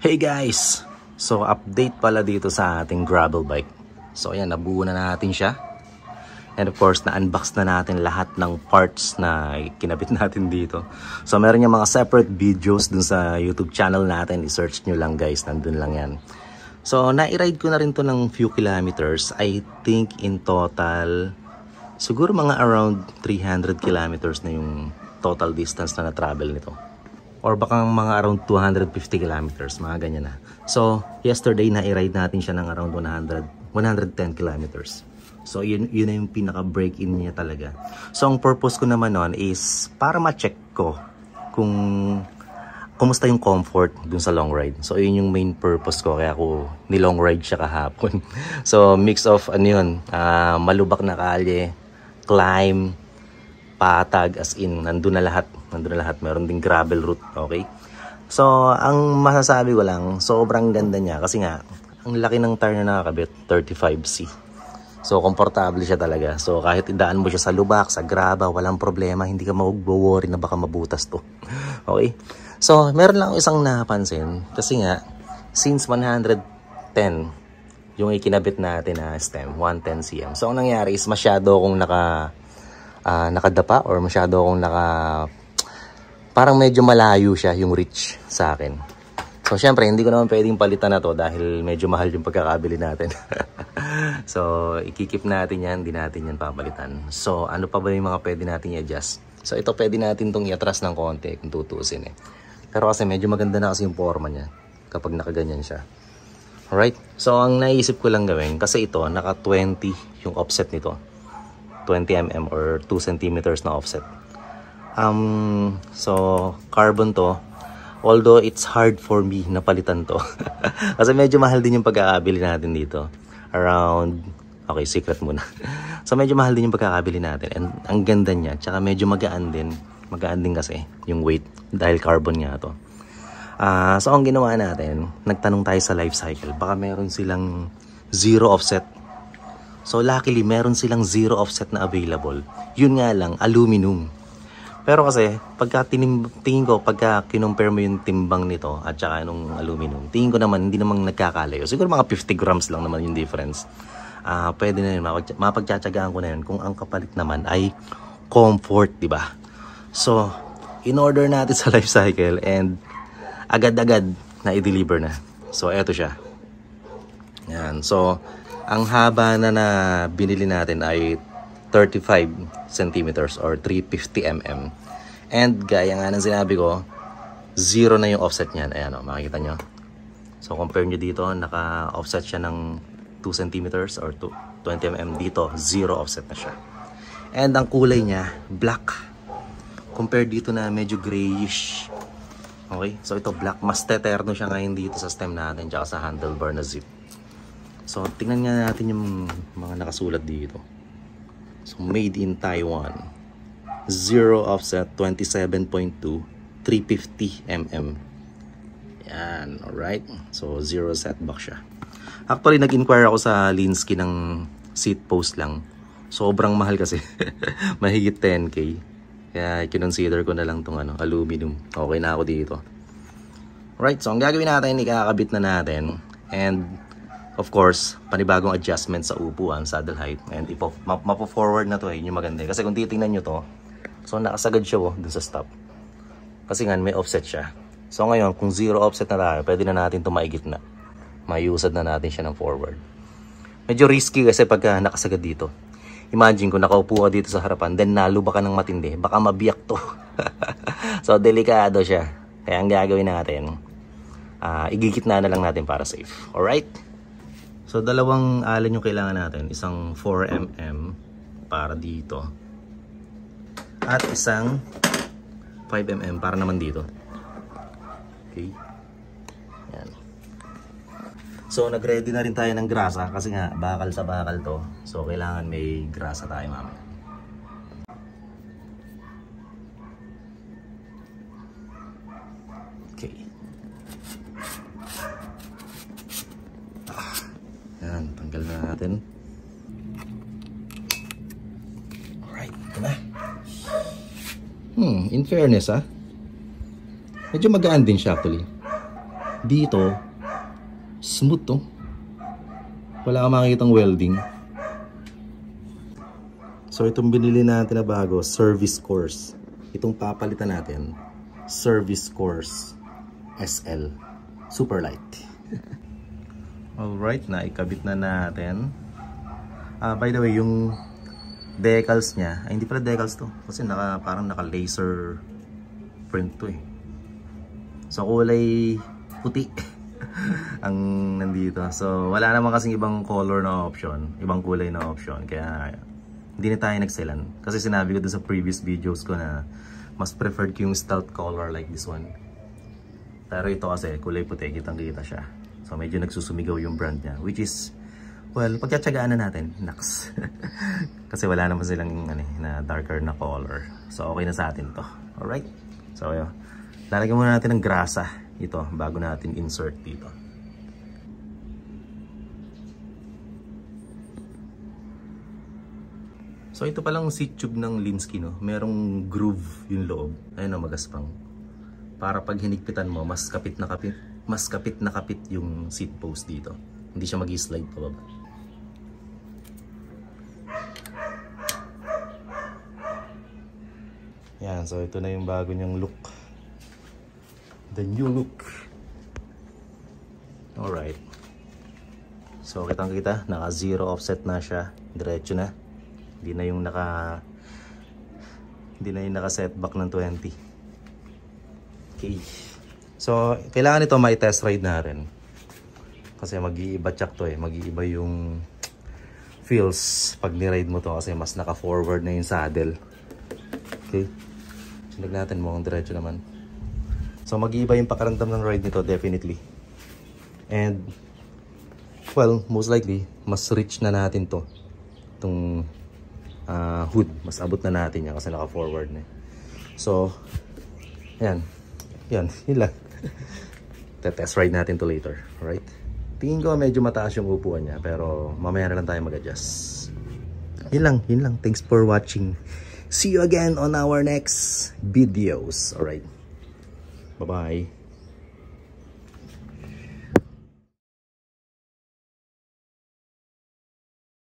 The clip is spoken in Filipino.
Hey guys! So update pala dito sa ating gravel bike. So ayan, nabuo na natin siya. And of course, na-unbox na natin lahat ng parts na kinabit natin dito. So meron yung mga separate videos dun sa YouTube channel natin. I-search nyo lang guys, nandun lang yan. So na-ride ko na rin to ng few kilometers. I think in total, siguro mga around 300 kilometers na yung total distance na na-travel nito. Or baka mga around 250 kilometers, mga ganyan na. So, yesterday na-ride natin siya ng around 110 kilometers. So, yun na yung pinaka-break-in niya talaga. So, ang purpose ko naman nun is para ma-check ko kung kumusta yung comfort dun sa long ride. So, yun yung main purpose ko. Kaya ako ni-long ride siya kahapon. So, mix of malubak na kalye, climb, patag, as in, nandun na lahat. Meron ding gravel route, okay? So, ang masasabi ko lang, sobrang ganda niya kasi nga, ang laki ng tire na nakakabit, 35C. So, komportable siya talaga. So, kahit idaan mo siya sa lubak, sa graba, walang problema, hindi ka mag-worry na baka mabutas to. Okay? So, meron lang isang napansin kasi nga, since 110, yung ikinabit natin na stem, 110cm. So, ang nangyari is masyado akong nakadapa or masyado akong parang medyo malayo siya yung reach sa akin. So, syempre, hindi ko naman pwedeng palitan na to dahil medyo mahal yung pagkakabili natin. So, ikikip natin yan, hindi natin yan papalitan. So, ano pa ba yung mga pwede natin i-adjust? So, ito pwede natin itong i-atras ng konti kung tutusin eh. Pero kasi medyo maganda na kasi yung forma niya kapag nakaganyan siya. Alright? So, ang naisip ko lang gawin, kasi ito, naka 20 yung offset nito. 20mm or 2 cm na offset. So carbon to, although it's hard for me na palitan to. Kasi medyo mahal din yung pagkakabili natin dito. Around, okay, secret muna. So medyo mahal din yung pagkakabili natin. And ang ganda niya, tsaka medyo magaan din. Magaan din kasi yung weight dahil carbon nga to. So ang ginawa natin, nagtanong tayo sa life cycle. Baka meron silang zero offset. So luckily, meron silang zero offset na available. Yun nga lang, aluminum. Pero kasi, tingin ko, pagka kinumpare mo yung timbang nito at saka nung aluminum, tingin ko naman, hindi naman nagkakalayo. Siguro mga 50 grams lang naman yung difference. Pwede na yun, mapagtsatsagaan ko na yun kung ang kapalit naman ay comfort, di ba? So, in order natin sa life cycle and agad-agad na i-deliver na. So, eto siya. Yan. So, ang haba na binili natin ay 35 centimeters or 350 mm. And gaya nga ng sinabi ko, zero na yung offset niyan. Ayan o, makikita nyo. So compare nyo dito, naka-offset siya ng 2 centimeters or 20 mm. Dito, zero offset na siya. And ang kulay niya, black. Compare dito na medyo grayish. Okay, so ito black. Mas teterno siya ngayon dito sa stem natin tsaka sa handlebar na zip. So tingnan nga natin yung mga nakasulat dito. So, made in Taiwan. Zero offset, 27.2, 350 mm. Yan, alright. So, zero setback siya. Actually, nag-inquire ako sa Linsky ng seat post lang. Sobrang mahal kasi. Mahigit 10K. Kaya, kinonsider ko na lang itong aluminum. Okay na ako dito. Alright, so ang gagawin natin, ikakabit na natin. And of course, panibagong adjustment sa upuan, saddle height. And mapo-forward na to eh, yun yung maganda. Kasi kung titingnan nyo to, so nakasagad siya dun sa stop. Kasi nga may offset siya. So ngayon, kung zero offset na tayo, pwede na natin ito maigit na. Maiusad na natin siya ng forward. Medyo risky kasi pagka nakasagad dito. Imagine kung nakaupo ka dito sa harapan, then naluba ka ng matindi, baka mabiyak to. So delikado siya. Kaya ang gagawin natin, igigit na lang natin para safe. Alright? So, dalawang allen yung kailangan natin. Isang 4mm para dito. At isang 5mm para naman dito. Okay. Yan. So, nag-ready na rin tayo ng grasa kasi nga, bakal sa bakal to. So, kailangan may grasa tayo mamaya. Okay. Yan, tanggal na natin. Alright, ito na. In fairness medyo magaan din siya actually. Dito, smooth to. Wala kang makikitang welding. So itong binili natin na bago, service course. Itong papalitan natin, service course SL. Super light. Alright, naikabit na natin. By the way, yung decals niya, hindi pala decals to. Kasi parang naka laser print to eh. So kulay puti ang nandito. So wala naman kasing ibang color na option, ibang kulay na option. Kaya hindi na tayo nagselan. Kasi sinabi ko dun sa previous videos ko na mas preferred ko yung stout color like this one. Pero ito kasi kulay puti, kitang-kita siya. So medyo nagsusumigaw yung brand niya, which is, well, pagkatsagaan na natin, naks. Kasi wala naman silang na darker na color. So okay na sa atin to. Alright? So lalagyan muna natin ng grasa ito bago natin insert dito. So ito palang seat tube ng Linsky, no? Merong groove yung loob. Ayun, no, magaspang. Para pag hinigpitan mo, mas kapit na kapit yung seat post dito. Hindi siya mag-slide pababa. Yan, so ito na yung bago niyang look. The new look. Alright. So kitang-kita, naka zero offset na siya. Diretso na. Hindi na yung naka setback ng 20. Okay. So, kailangan ito may test ride na rin. Kasi mag-iiba tsak to eh. Mag-iiba yung feels pag ni-ride mo to kasi mas naka-forward na yung saddle. Okay. Sinag natin mo kung diretso naman. So, mag-iiba yung pakaramdam ng ride nito definitely. And, well, most likely, mas rich na natin to. Itong hood. Mas abot na natin yan kasi naka-forward na. So, ayan. Yan, yun lang. Test ride natin to later. Alright? Tingin ko medyo mataas yung upuan niya, pero mamaya na lang tayo mag-adjust. Yun lang. Thanks for watching. See you again on our next videos. Alright? Bye-bye.